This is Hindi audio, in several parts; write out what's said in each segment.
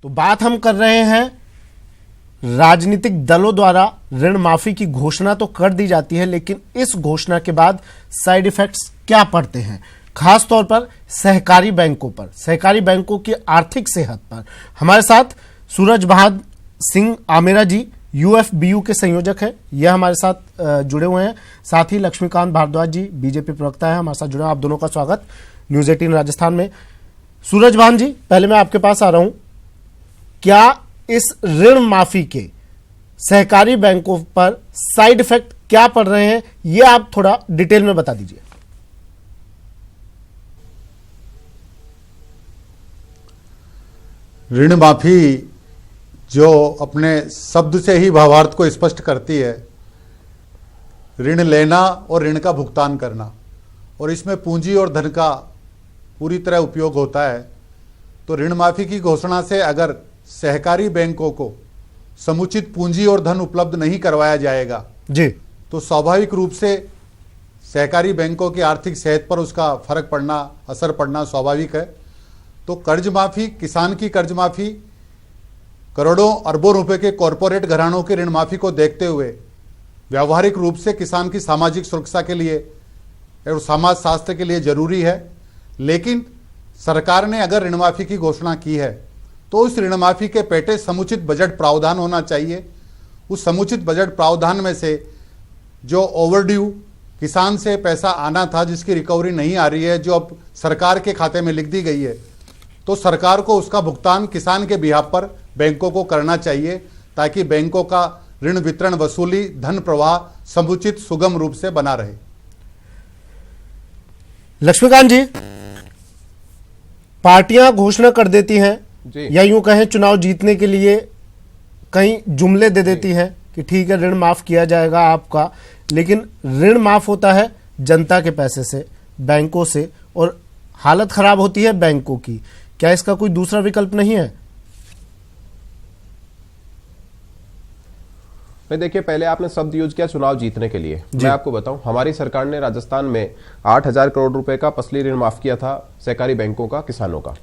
तो बात हम कर रहे हैं, राजनीतिक दलों द्वारा ऋण माफी की घोषणा तो कर दी जाती है, लेकिन इस घोषणा के बाद साइड इफेक्ट्स क्या पड़ते हैं, खास तौर पर सहकारी बैंकों पर, सहकारी बैंकों की आर्थिक सेहत पर। हमारे साथ सूरज बहादुर सिंह आमेरा जी यूएफबीयू के संयोजक है, यह हमारे साथ जुड़े हुए हैं। साथ ही लक्ष्मीकांत भारद्वाज जी बीजेपी प्रवक्ता है, हमारे साथ जुड़े हैं। आप दोनों का स्वागत न्यूज 18 राजस्थान में। सूरज बहादुर जी, पहले मैं आपके पास आ रहा हूं, क्या इस ऋण माफी के सहकारी बैंकों पर साइड इफेक्ट क्या पड़ रहे हैं, यह आप थोड़ा डिटेल में बता दीजिए। ऋण माफी जो अपने शब्द से ही भावार्थ को स्पष्ट करती है, ऋण लेना और ऋण का भुगतान करना, और इसमें पूंजी और धन का पूरी तरह उपयोग होता है। तो ऋण माफी की घोषणा से अगर सहकारी बैंकों को समुचित पूंजी और धन उपलब्ध नहीं करवाया जाएगा जी, तो स्वाभाविक रूप से सहकारी बैंकों की आर्थिक सेहत पर उसका फर्क पड़ना, असर पड़ना स्वाभाविक है। तो कर्ज माफी, किसान की कर्ज माफी, करोड़ों अरबों रुपए के कॉरपोरेट घरानों के ऋण माफी को देखते हुए व्यावहारिक रूप से किसान की सामाजिक सुरक्षा के लिए और समाज स्वास्थ्य के लिए जरूरी है। लेकिन सरकार ने अगर ऋण माफी की घोषणा की है तो उस ऋण माफी के पेटे समुचित बजट प्रावधान होना चाहिए। उस समुचित बजट प्रावधान में से जो ओवरड्यू किसान से पैसा आना था, जिसकी रिकवरी नहीं आ रही है, जो अब सरकार के खाते में लिख दी गई है, तो सरकार को उसका भुगतान किसान के बिहाफ पर बैंकों को करना चाहिए, ताकि बैंकों का ऋण वितरण, वसूली, धन प्रवाह समुचित सुगम रूप से बना रहे। लक्ष्मीकांत जी, पार्टियां घोषणा कर देती हैं या यूं कहें चुनाव जीतने के लिए कई जुमले दे देती हैं कि ठीक है ऋण माफ किया जाएगा आपका, लेकिन ऋण माफ होता है जनता के पैसे से, बैंकों से, और हालत खराब होती है बैंकों की। क्या इसका कोई दूसरा विकल्प नहीं है? नहीं, देखिए, पहले आपने शब्द यूज किया चुनाव जीतने के लिए। मैं आपको बताऊं, हमारी सरकार ने राजस्थान में 8,000 करोड़ रुपए का फसली ऋण माफ किया था सहकारी बैंकों का, किसानों का।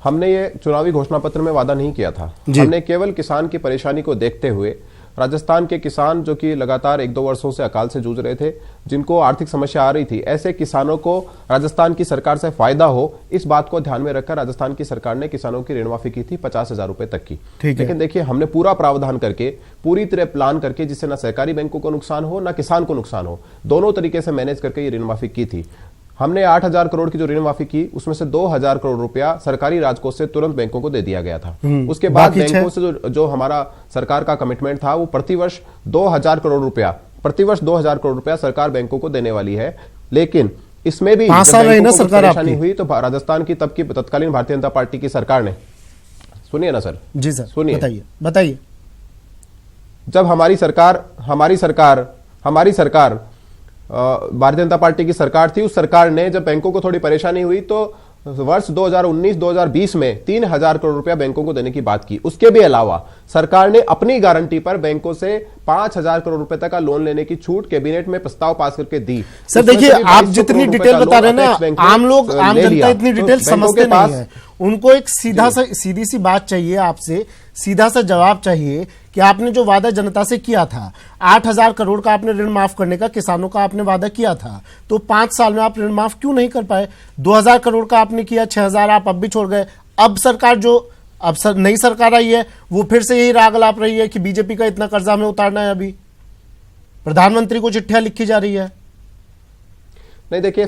हमने ये चुनावी घोषणा पत्र में वादा नहीं किया था। हमने केवल किसान की परेशानी को देखते हुए, राजस्थान के किसान जो कि लगातार 1-2 वर्षों से अकाल से जूझ रहे थे, जिनको आर्थिक समस्या आ रही थी, ऐसे किसानों को राजस्थान की सरकार से फायदा हो, इस बात को ध्यान में रखकर राजस्थान की सरकार ने किसानों की ऋण माफी की थी 50,000 रुपए तक की। लेकिन देखिए, हमने पूरा प्रावधान करके, पूरी तरह प्लान करके, जिससे ना सहकारी बैंकों को नुकसान हो ना किसान को नुकसान हो, दोनों तरीके से मैनेज करके ये ऋण माफी की थी। हमने 8,000 करोड़ की जो ऋण माफी की, उसमें से 2,000 करोड़ रुपया सरकारी राजकोष से तुरंत बैंकों को दे दिया गया था। उसके बाद बैंकों से जो हमारा सरकार का कमिटमेंट था, वो प्रतिवर्ष 2,000 करोड़ रुपया सरकार बैंकों को देने वाली है। लेकिन इसमें भी परेशानी हुई तो राजस्थान की तब की तत्कालीन भारतीय जनता पार्टी की सरकार ने, सुनिए ना सर। जी सर, सुनिए, बताइए। जब हमारी सरकार भारतीय जनता पार्टी की सरकार थी, उस सरकार ने जब बैंकों को थोड़ी परेशानी हुई तो वर्ष 2019-2020 में 3,000 करोड़ रुपया बैंकों को देने की बात की। उसके भी अलावा सरकार ने अपनी गारंटी पर बैंकों से 5,000 करोड़ रुपए तक का लोन लेने की छूट कैबिनेट में प्रस्ताव पास करके दी। सर देखिए, आप जितनी डिटेल बता रहे हैं ना, आम जनता इतनी डिटेल समझते नहीं है। उनको एक सीधी सी बात चाहिए, आपसे सीधा सा जवाब चाहिए कि आपने जो वादा जनता से किया था, 8,000 करोड़ का आपने ऋण माफ करने का किसानों का आपने वादा किया था, तो 5 साल में आप ऋण माफ क्यों नहीं कर पाए? 2,000 करोड़ का आपने किया, 6,000 आप अब भी छोड़ गए। अब नई सरकार आई है, वो फिर से यही राग लाप रही है कि बीजेपी का इतना कर्जा हमें उतारना है। अभी प्रधानमंत्री को चिट्ठियां लिखी जा रही है। नहीं, देखिए,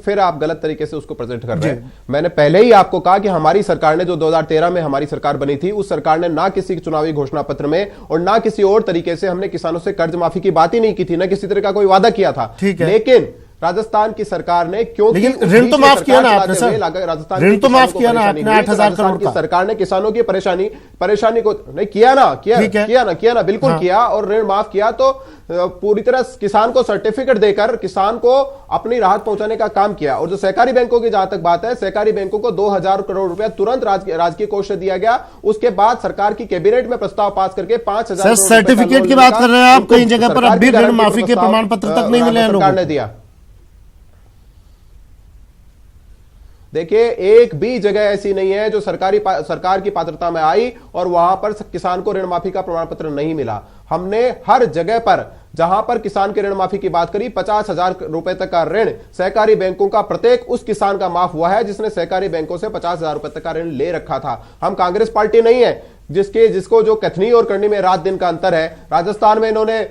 फिर आप गलत तरीके से उसको प्रेजेंट कर रहे हैं। मैंने पहले ही आपको कहा कि हमारी सरकार ने, जो 2013 में हमारी सरकार बनी थी, उस सरकार ने ना किसी चुनावी घोषणा पत्र में और ना किसी और तरीके से हमने किसानों से कर्ज माफी की बात ही नहीं की थी, ना किसी तरह का कोई वादा किया था। लेकिन राजस्थान की सरकार ने, क्योंकि ऋण तो माफ किया ना आपने सर, ऋण तो माफ किया ना आपने 8,000 करोड़ की सरकार ने किसानों की परेशानी को नहीं किया ना, बिल्कुल किया, और ऋण माफ किया तो पूरी तरह किसान को सर्टिफिकेट देकर किसान को अपनी राहत पहुंचाने का काम किया। और जो सहकारी बैंकों की जहां तक बात है, सहकारी बैंकों को 2,000 करोड़ रुपया तुरंत राजकीय कोष से दिया गया। उसके बाद सरकार की कैबिनेट में प्रस्ताव पास करके 5,000 सर्टिफिकेट की बात कर रहे हैं आप, कई जगह पर अभी ऋण माफी के प्रमाण पत्र तक नहीं मिले हैं लोगों को। ने दिया। देखिए, एक भी जगह ऐसी नहीं है जो सरकार की पात्रता में आई और वहां पर किसान को ऋण माफी का प्रमाण पत्र नहीं मिला। हमने हर जगह पर जहां पर किसान के ऋण माफी की बात करी, 50,000 रुपए तक का ऋण सहकारी बैंकों का प्रत्येक उस किसान का माफ हुआ है जिसने सहकारी बैंकों से 50,000 रुपए तक का ऋण ले रखा था। हम कांग्रेस पार्टी नहीं है जिसको जो कथनी और करनी में रात दिन का अंतर है। राजस्थान में इन्होंने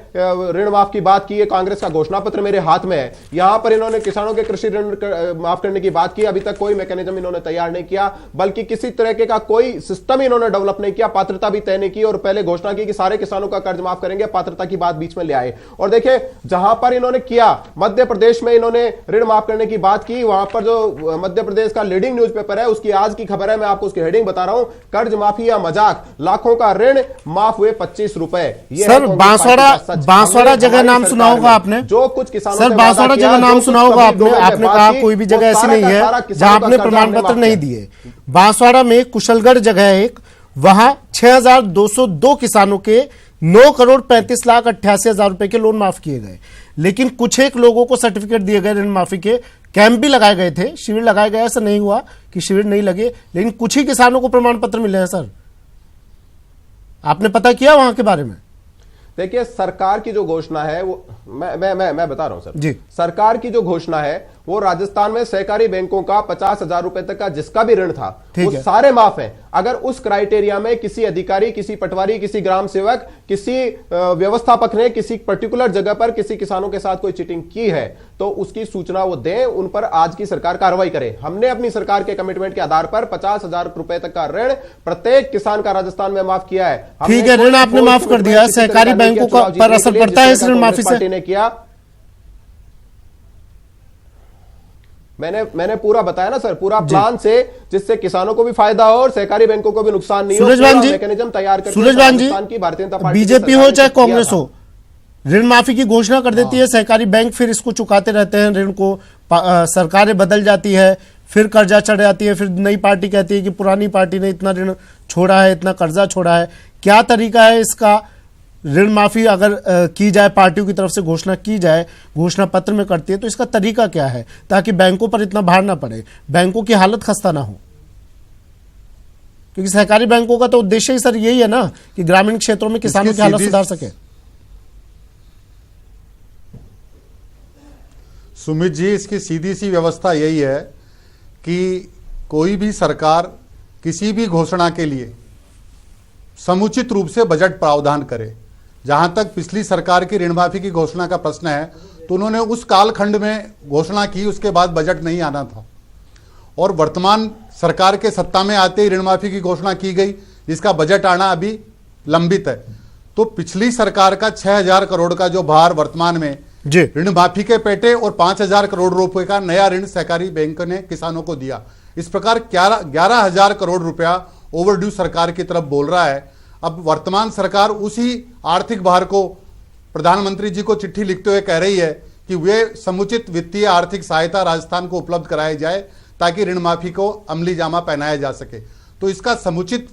ऋण माफ की बात की है, कांग्रेस का घोषणा पत्र मेरे हाथ में है। यहां पर इन्होंने किसानों के कृषि ऋण माफ करने की बात की, अभी तक कोई मैकेनिज्म इन्होंने तैयार नहीं किया, बल्कि किसी तरह का कोई सिस्टम इन्होंने डेवलप नहीं किया, पात्रता भी तय नहीं की और पहले घोषणा की कि सारे किसानों का कर्ज माफ करेंगे, पात्रता की बात बीच में ले आए। और देखिए, जहां पर इन्होंने किया, मध्य प्रदेश में इन्होंने ऋण माफ करने की बात की, वहां पर जो मध्य प्रदेश का लीडिंग न्यूज़पेपर है उसकी आज की खबर है, मैं आपको उसकी हेडिंग बता रहा हूं, कर्ज माफी या मजाक, लाखों का ऋण माफ हुए 25 रुपए। सर, बांसवाड़ा जगह नाम सुना होगा आपने, जो कुछ किसानों सर बांसवाड़ा जगह नाम सुना होगा आपने कहा कोई भी जगह ऐसी नहीं है जहां आपने प्रमाण पत्र नहीं दिए। बांसवाड़ा में कुशलगढ़ जगह है एक, वहां 6,202 किसानों के 9,35,88,000 रुपए के लोन माफ किए गए, लेकिन कुछ एक लोगों को सर्टिफिकेट दिए गए ऋण माफी के। कैंप भी लगाए गए थे, शिविर लगाए गए, ऐसा नहीं हुआ कि शिविर नहीं लगे, लेकिन कुछ ही किसानों को प्रमाण पत्र मिले हैं। सर, आपने पता किया वहां के बारे में? देखिए, सरकार की जो घोषणा है वो मैं बता रहा हूं सर जी। सरकार की जो घोषणा है वो राजस्थान में सहकारी बैंकों का 50,000 रुपए तक का जिसका भी ऋण था वो सारे माफ है। अगर उस क्राइटेरिया में किसी अधिकारी, किसी पटवारी, किसी ग्राम सेवक, किसी व्यवस्थापक ने किसी पर्टिकुलर जगह पर किसी किसानों के साथ कोई चीटिंग की है तो उसकी सूचना वो दें, उन पर आज की सरकार कार्रवाई करे। हमने अपनी सरकार के कमिटमेंट के आधार पर 50,000 रुपए तक का ऋण प्रत्येक किसान का राजस्थान में माफ किया है। ठीक है, ऋण आपने माफ कर दिया, सहकारी बैंकों पर असर पड़ता है इस ऋण माफी से? ने किया, मैंने पूरा बताया ना सर, पूरा प्लान से, जिससे किसानों को भी फायदा हो और सहकारी बैंकों को भी नुकसान नहीं हो। मैकेनिज्म तैयार करके सूरजवान जी, भारतीय जनता पार्टी, बीजेपी हो चाहे कांग्रेस हो, ऋण माफी की घोषणा कर देती है सहकारी बैंक, फिर इसको चुकाते रहते हैं ऋण को, सरकारें बदल जाती है, फिर कर्जा चढ़ जाती है, फिर नई पार्टी कहती है कि पुरानी पार्टी ने इतना ऋण छोड़ा है, इतना कर्जा छोड़ा है। क्या तरीका है इसका? ऋण माफी अगर की जाए, पार्टियों की तरफ से घोषणा की जाए, घोषणा पत्र में करती है, तो इसका तरीका क्या है ताकि बैंकों पर इतना भार ना पड़े, बैंकों की हालत खस्ता ना हो? क्योंकि सहकारी बैंकों का तो उद्देश्य ही सर यही है ना कि ग्रामीण क्षेत्रों में किसानों की हालत सुधार सके। सुमित जी, इसकी सीधी सी व्यवस्था यही है कि कोई भी सरकार किसी भी घोषणा के लिए समुचित रूप से बजट प्रावधान करे। जहां तक पिछली सरकार की ऋण माफी की घोषणा का प्रश्न है तो उन्होंने उस कालखंड में घोषणा की, उसके बाद बजट नहीं आना था, और वर्तमान सरकार के सत्ता में आते ही ऋण माफी की घोषणा की गई जिसका बजट आना अभी लंबित है। तो पिछली सरकार का 6,000 करोड़ का जो भार वर्तमान में ऋण माफी के पेटे और 5,000 करोड़ रुपए का नया ऋण सहकारी बैंक ने किसानों को दिया। इस प्रकार 11,000 करोड़ रुपया ओवरड्यू सरकार की तरफ बोल रहा है। अब वर्तमान सरकार उसी आर्थिक भार को प्रधानमंत्री जी को चिट्ठी लिखते हुए कह रही है कि वे समुचित वित्तीय आर्थिक सहायता राजस्थान को उपलब्ध कराई जाए ताकि ऋण माफी को अमली जामा पहनाया जा सके। तो इसका समुचित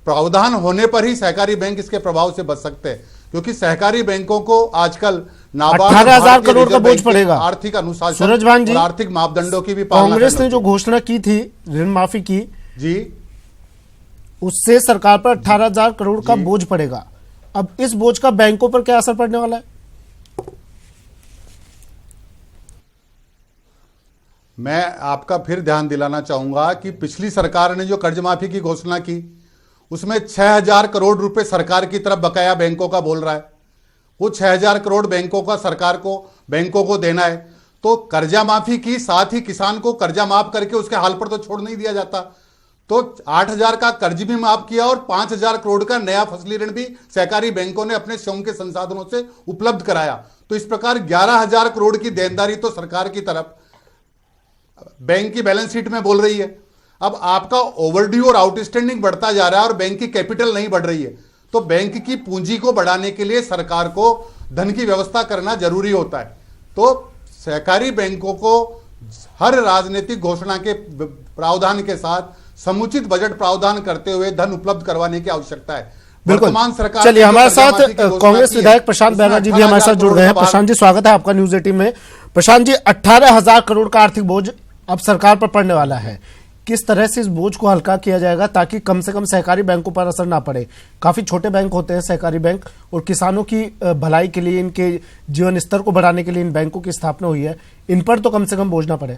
प्रावधान होने पर ही सहकारी बैंक इसके प्रभाव से बच सकते हैं, क्योंकि सहकारी बैंकों को आजकल 18,000 करोड़ का बोझ पड़ेगा। आर्थिक अनुशासन सूरजवान जी, आर्थिक मापदंडों की भी पालना कांग्रेस ने जो घोषणा की थी ऋण माफी की जी, उससे सरकार पर 18,000 करोड़ का बोझ पड़ेगा। अब इस बोझ का बैंकों पर क्या असर पड़ने वाला है? मैं आपका फिर ध्यान दिलाना चाहूंगा कि पिछली सरकार ने जो कर्ज माफी की घोषणा की उसमें 6,000 करोड़ रुपए सरकार की तरफ बकाया बैंकों का बोल रहा है। वो 6,000 करोड़ बैंकों का सरकार को, बैंकों को देना है। तो कर्जा माफी की साथ ही किसान को कर्जा माफ करके उसके हाल पर तो छोड़ नहीं दिया जाता। तो 8,000 का कर्ज भी माफ किया और 5,000 करोड़ का नया फसली ऋण भी सहकारी बैंकों ने अपने स्वयं के संसाधनों से उपलब्ध कराया। तो इस प्रकार 11,000 करोड़ की देनदारी तो सरकार की तरफ बैंक की बैलेंस शीट में बोल रही है। अब आपका ओवरड्यू और आउटस्टैंडिंग बढ़ता जा रहा है और बैंक की कैपिटल नहीं बढ़ रही है, तो बैंक की पूंजी को बढ़ाने के लिए सरकार को धन की व्यवस्था करना जरूरी होता है। तो सहकारी बैंकों को हर राजनीतिक घोषणा के प्रावधान के साथ समुचित बजट प्रावधान करते हुए धन उपलब्ध करवाने की आवश्यकता है। वर्तमान सरकार, चलिए हमारे साथ कांग्रेस विधायक प्रशांत बेहरा जी भी हमारे साथ जुड़ गए हैं। प्रशांत जी, स्वागत है आपका न्यूज 18 में। प्रशांत जी, 18,000 करोड़ का आर्थिक बोझ अब सरकार पर पड़ने वाला है। किस तरह से इस बोझ को हल्का किया जाएगा ताकि कम से कम सहकारी बैंकों पर असर ना पड़े? काफी छोटे बैंक होते हैं सहकारी बैंक, और किसानों की भलाई के लिए, इनके जीवन स्तर को बढ़ाने के लिए इन बैंकों की स्थापना हुई है, इन पर तो कम से कम बोझ ना पड़े।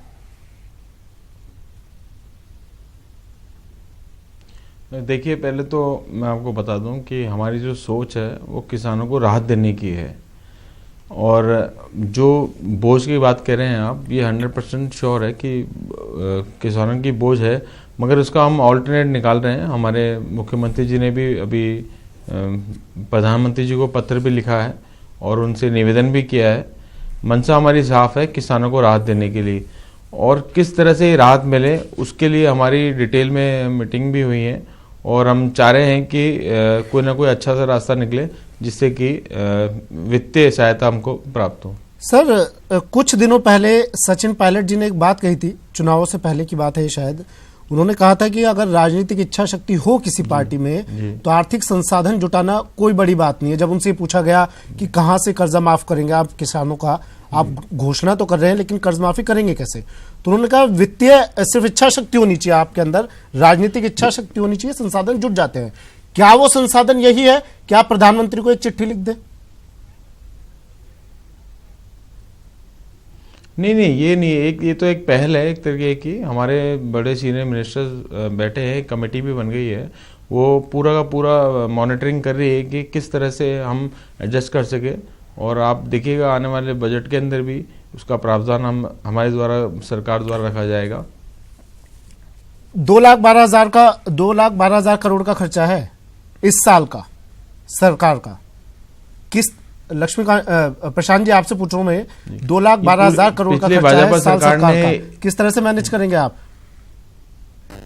देखिए, पहले तो मैं आपको बता दूं कि हमारी जो सोच है वो किसानों को राहत देने की है, और जो बोझ की बात कर रहे हैं आप, ये 100% श्योर है कि किसानों की बोझ है, मगर उसका हम ऑल्टरनेट निकाल रहे हैं। हमारे मुख्यमंत्री जी ने भी अभी प्रधानमंत्री जी को पत्र भी लिखा है और उनसे निवेदन भी किया है। मंशा हमारी साफ है किसानों को राहत देने के लिए, और किस तरह से राहत मिले उसके लिए हमारी डिटेल में मीटिंग भी हुई है, और हम चाह रहे हैं कि कोई ना कोई अच्छा सा रास्ता निकले जिससे कि वित्तीय सहायता हमको प्राप्त हो। सर, कुछ दिनों पहले सचिन पायलट जी ने एक बात कही थी, चुनावों से पहले की बात है शायद, उन्होंने कहा था कि अगर राजनीतिक इच्छा शक्ति हो किसी पार्टी में तो आर्थिक संसाधन जुटाना कोई बड़ी बात नहीं है। जब उनसे पूछा गया कि कहां से कर्जा माफ करेंगे आप किसानों का, आप घोषणा तो कर रहे हैं लेकिन कर्ज माफी करेंगे कैसे, तो उन्होंने कहा वित्तीय सिर्फ इच्छा शक्ति होनी चाहिए आपके अंदर, राजनीतिक इच्छा शक्ति होनी चाहिए, संसाधन जुट जाते हैं। क्या वो संसाधन यही है कि आप प्रधानमंत्री को एक चिट्ठी लिख दें? नहीं, ये नहीं है, ये तो एक पहल है एक तरीके की। हमारे बड़े सीनियर मिनिस्टर्स बैठे हैं, कमेटी भी बन गई है, वो पूरा का पूरा मॉनिटरिंग कर रही है कि किस तरह से हम एडजस्ट कर सके, और आप देखिएगा आने वाले बजट के अंदर भी उसका प्रावधान हमारे द्वारा, सरकार द्वारा रखा जाएगा। 2,12,000 करोड़ का खर्चा है इस साल का सरकार का। किस लक्ष्मीकांत प्रशांत जी आपसे पूछ रहा हूं मैं, 2,12,000 करोड़ का खर्चा है साल सरकार का, किस तरह से मैनेज करेंगे आप?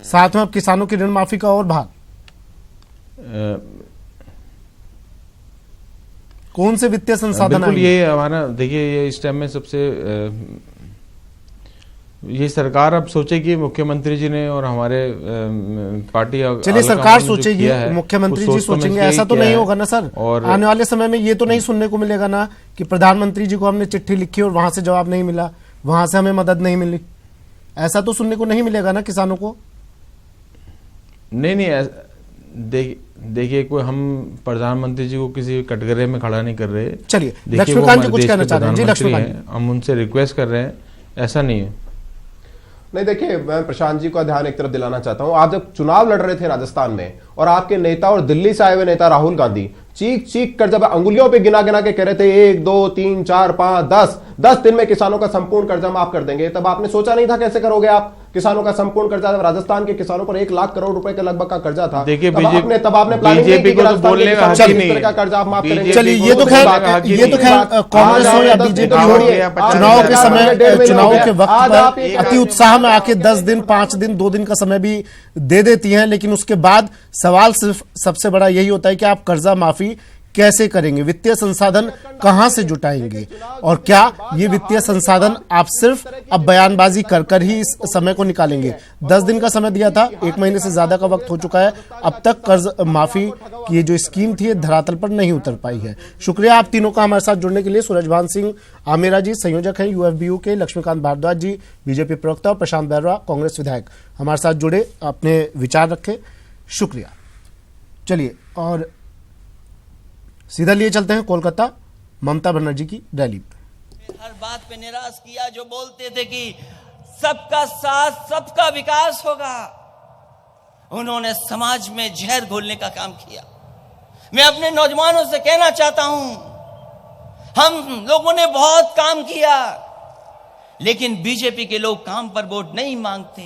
साथ में आप किसानों की ऋण माफी का और भाग, कौन से वित्तीय संसाधन? बिल्कुल, ये हमारा देखिए, ये इस टाइम में सबसे ये सरकार अब सोचेगी, मुख्यमंत्री जी ने और हमारे पार्टी, चलिए सरकार सोचेगी, मुख्यमंत्री जी सोचेंगे, ऐसा तो नहीं होगा ना सर? और आने वाले समय में ये तो नहीं सुनने को मिलेगा ना कि प्रधानमंत्री जी को हमने चिट्ठी लिखी और वहां से जवाब नहीं मिला, वहां से हमें मदद नहीं मिली, ऐसा तो सुनने को नहीं मिलेगा ना किसानों को? नहीं, देखिए, कोई हम प्रधानमंत्री जी को किसी कटघरे में खड़ा नहीं कर रहे। चलिए, लक्ष्मीकांत जी कुछ कहना चाह रहे हैं। जी लक्ष्मीकांत, हम उनसे रिक्वेस्ट कर रहे हैं, ऐसा नहीं है। नहीं, देखिए, मैं प्रशांत जी का ध्यान एक तरफ दिलाना चाहता हूं। आप जब चुनाव लड़ रहे थे राजस्थान में, और आपके नेता और दिल्ली से आए हुए नेता राहुल गांधी चीख कर जब अंगुलियों पे गिना गिना के कह रहे थे 1 2 3 4 5 10 दिन में किसानों का संपूर्ण कर्जा माफ कर देंगे, तब आपने सोचा नहीं था कैसे करोगे आप किसानों का संपूर्ण कर्जा? राजस्थान के किसानों पर 1 लाख करोड़ रुपए के लगभग का कर्जा था। देखिए, तब आपने प्लानिंग नहीं की कि राजस्थान के किसानों का कर्जा आप माफ करेंगे। चलिए, ये तो खैर कांग्रेस हो या बीजेपी हो, चुनाव के समय, चुनाव के वक्त पर अति उत्साह में आके 10 दिन 5 दिन 2 दिन का समय भी दे देती हैं, लेकिन उसके बाद सवाल सिर्फ सबसे बड़ा यही होता है कि आप कर्जा माफी कैसे करेंगे, वित्तीय संसाधन कहां से जुटाएंगे, और क्या ये वित्तीय संसाधन आप सिर्फ अब बयानबाजी कर कर ही इस समय को निकालेंगे? 10 दिन का समय दिया था, 1 महीने से ज्यादा का वक्त हो चुका है, अब तक कर्ज माफी की ये जो स्कीम थी धरातल पर नहीं उतर पाई है। शुक्रिया आप तीनों का हमारे साथ जुड़ने के लिए। सूरजभान सिंह आमेरा जी संयोजक हैं यूएफबीयू के, लक्ष्मीकांत भारद्वाज जी बीजेपी प्रवक्ता, और प्रशांत बैरवा कांग्रेस विधायक हमारे साथ जुड़े, अपने विचार रखे, शुक्रिया। चलिए, और सीधा लिए चलते हैं कोलकाता ममता बनर्जी की रैली पे। हर बात पे निराश किया, जो बोलते थे कि सबका साथ सबका विकास होगा, उन्होंने समाज में जहर घोलने का काम किया। मैं अपने नौजवानों से कहना चाहता हूं, हम लोगों ने बहुत काम किया, लेकिन बीजेपी के लोग काम पर वोट नहीं मांगते।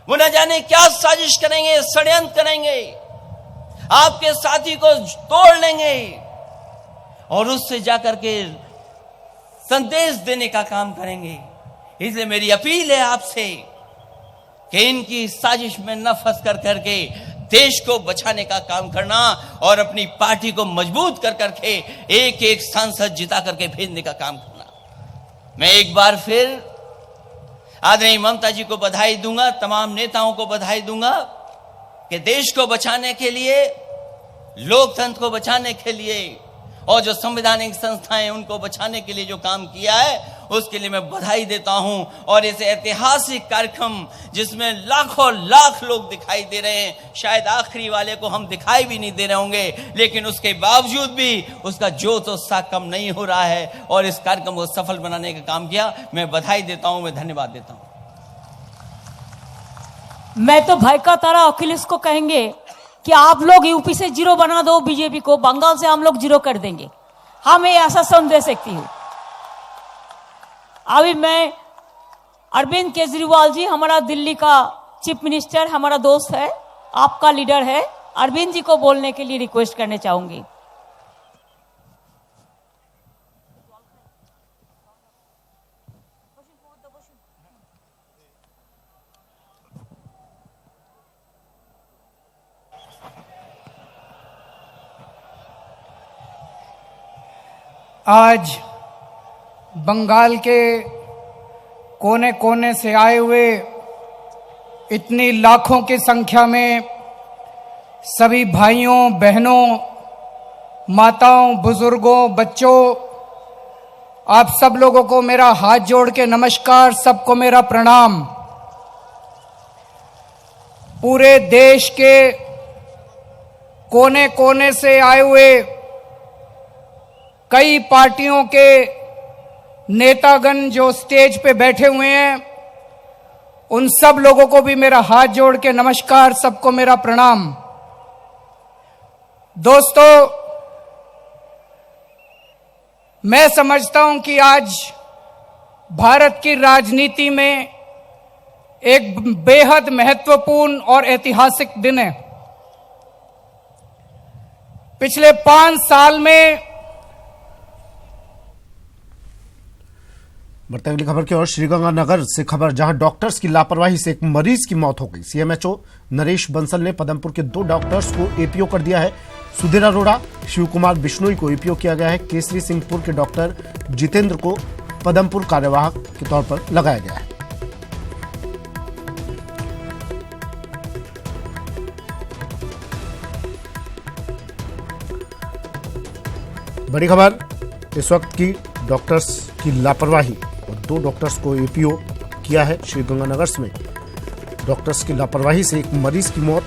वो न जाने क्या साजिश करेंगे, षड्यंत्र करेंगे, आपके साथी को तोड़ लेंगे और उससे जाकर के संदेश देने का काम करेंगे। इसलिए मेरी अपील है आपसे कि इनकी साजिश में न फंस कर करके देश को बचाने का काम करना और अपनी पार्टी को मजबूत कर करके एक एक सांसद जिता करके भेजने का काम करना। मैं एक बार फिर आदरणीय ममता जी को बधाई दूंगा, तमाम नेताओं को बधाई दूंगा कि देश को बचाने के लिए, लोकतंत्र को बचाने के लिए और जो संवैधानिक संस्थाएं उनको बचाने के लिए जो काम किया है उसके लिए मैं बधाई देता हूं। और इस ऐतिहासिक कार्यक्रम जिसमें लाखों लाख लोग दिखाई दे रहे हैं, शायद आखिरी वाले को हम दिखाई भी नहीं दे रहे होंगे, लेकिन उसके बावजूद भी उसका जोश उत्साह कम नहीं हो रहा है और इस कार्यक्रम को सफल बनाने का काम किया। मैं बधाई देता हूं, मैं धन्यवाद देता हूं। मैं तो भाई का तारा अखिलेश को कहेंगे कि आप लोग यूपी से जीरो बना दो बीजेपी को, बंगाल से हम लोग जीरो कर देंगे। हम ये आश्वासन दे सकती हूँ। अभी मैं अरविंद केजरीवाल जी, हमारा दिल्ली का चीफ मिनिस्टर, हमारा दोस्त है, आपका लीडर है, अरविंद जी को बोलने के लिए रिक्वेस्ट करने चाहूंगी। आज बंगाल के कोने कोने से आए हुए इतनी लाखों की संख्या में सभी भाइयों बहनों, माताओं, बुजुर्गों, बच्चों, आप सब लोगों को मेरा हाथ जोड़ के नमस्कार, सबको मेरा प्रणाम। पूरे देश के कोने कोने से आए हुए कई पार्टियों के नेतागण जो स्टेज पे बैठे हुए हैं, उन सब लोगों को भी मेरा हाथ जोड़ के नमस्कार, सबको मेरा प्रणाम। दोस्तों, मैं समझता हूं कि आज भारत की राजनीति में एक बेहद महत्वपूर्ण और ऐतिहासिक दिन है। पिछले 5 साल में बढ़ते अगली खबर की ओर। श्रीगंगानगर से खबर, जहां डॉक्टर्स की लापरवाही से एक मरीज की मौत हो गई। सीएमएचओ नरेश बंसल ने पदमपुर के 2 डॉक्टर्स को एपीओ कर दिया है। सुधीर अरोड़ा, शिव कुमार बिश्नोई को एपीओ किया गया है। केसरी सिंहपुर के डॉक्टर जितेंद्र को पदमपुर कार्यवाहक के तौर पर लगाया गया है। बड़ी खबर इस वक्त की, डॉक्टर्स की लापरवाही और 2 डॉक्टर्स को एपीओ किया है। श्रीगंगानगर में डॉक्टर्स की लापरवाही से एक मरीज की मौत।